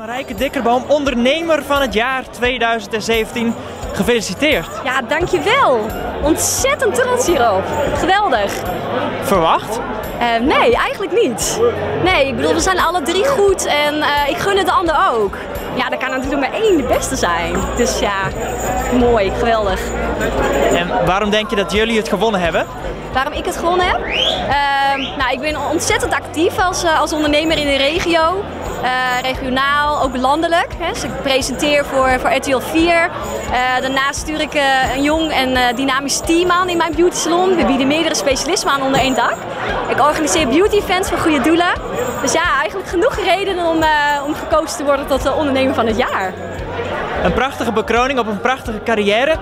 Marijke Dikkerboom, ondernemer van het jaar 2017. Gefeliciteerd. Ja, dankjewel. Ontzettend trots hierop. Geweldig. Verwacht? Nee, eigenlijk niet. Nee, ik bedoel, we zijn alle drie goed en ik gun het de ander ook. Ja, er kan natuurlijk maar één de beste zijn. Dus ja, mooi, geweldig. En waarom denk je dat jullie het gewonnen hebben? Waarom ik het gewonnen heb? Nou, ik ben ontzettend actief als ondernemer in de regio. Regionaal, ook landelijk. Hè. Dus ik presenteer voor RTL 4. Daarnaast stuur ik een jong en dynamisch team aan in mijn beauty salon. We bieden meerdere specialismen aan onder één dak. Ik organiseer beauty events voor goede doelen. Dus ja, eigenlijk genoeg redenen om gekozen te worden tot ondernemer van het jaar. Een prachtige bekroning op een prachtige carrière,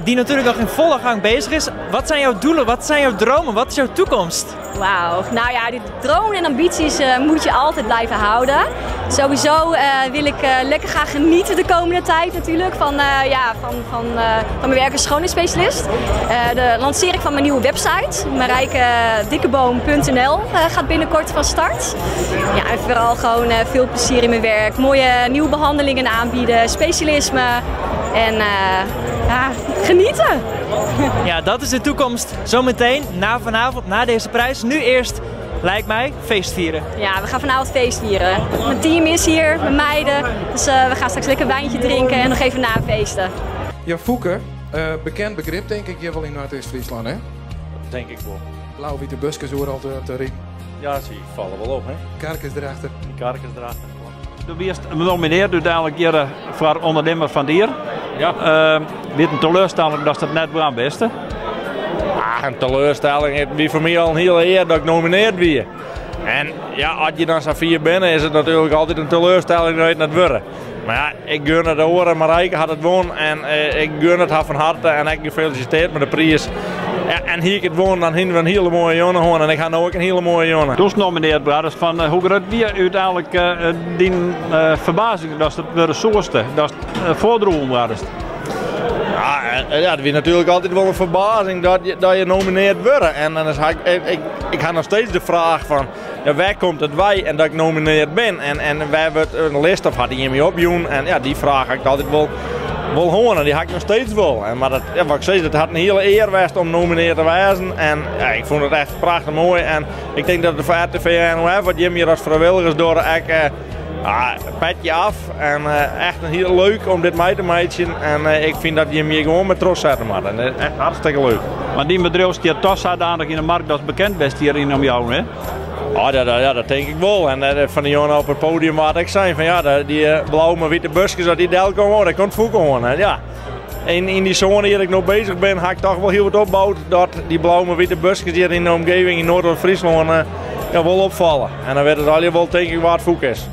die natuurlijk nog in volle gang bezig is. Wat zijn jouw doelen? Wat zijn jouw dromen? Wat is jouw toekomst? Wauw, nou ja, die dromen en ambities moet je altijd blijven houden. Sowieso wil ik lekker gaan genieten de komende tijd natuurlijk van mijn werk als schoonheidsspecialist. De lancering van mijn nieuwe website, marijkedikkerboom.nl, gaat binnenkort van start. Ja, en vooral gewoon veel plezier in mijn werk, mooie nieuwe behandelingen aanbieden, specialisme en ja, genieten. Ja, dat is de toekomst. Zometeen, na vanavond, na deze prijs. Nu eerst, lijkt mij, feest vieren. Ja, we gaan vanavond feest vieren. Mijn team is hier, mijn meiden. Dus we gaan straks lekker een wijntje drinken en nog even nafeesten. Ja, Fouke, bekend begrip denk ik hier wel in Noordoost-Friesland, hè? Denk ik wel. Blauw-witte busjes hoor altijd te ringen. Ja, zie vallen wel op, hè? Kerkers erachter. Die karkens erachter. Du bent genomineerd uiteindelijk hier voor ondernemer van het jaar. Ja. Weer een teleurstelling dat het net wel aan beste. Een teleurstelling. Het was voor mij al een hele eer dat ik genomineerd werd. En ja, als je dan zo vier bent, is het natuurlijk altijd een teleurstelling dat je het net wordt. Maar ja, ik gun het horen. Marijke had het won en ik gun het haar van harte en ik gefeliciteerd met de prijs. Ja, en hier ik het won, dan hebben we een hele mooie jongen gewoon en ik ga nu ook een hele mooie jongen. Toen genomineerd was, dus van hoe groot weer uiteindelijk die verbazing dat het weer de soorste, dat het voordroegen was. Ja, het is natuurlijk altijd wel een verbazing dat je genomineerd wordt. En dan is ik had nog steeds de vraag van, ja, waar komt het wij en dat ik genomineerd ben? En wij hebben een list of had hij me opjoen en ja, die vraag had ik altijd wel horen, die had ik nog steeds wel. Maar dat, ja, wat ik zei, het had een hele eer geweest om genomineerd te wijzen. En ja, ik vond het echt prachtig mooi. En ik denk dat de voor RTV en NOF, wat Jim hier als vrijwilligers door petje af. En echt een heel leuk om dit mee te maken. En ik vind dat Jim hier gewoon met trots zetten maar. En echt hartstikke leuk. Maar die bedrijf die toch zodanig in de markt dat is bekend best hierin om jou, hè? Oh, dat denk ik wel. En van die jongen op het podium waar ik zei van ja, die blauwe maar witte busjes dat die deel komen, dat komt Fouke gewoon. Ja. In die zone die ik nog bezig ben, ga ik toch wel heel wat opbouwen dat die blauwe maar witte busjes die in de omgeving in Noord-Friesland ja, wel opvallen. En dan werd het al wel denk ik waar het Fouke is.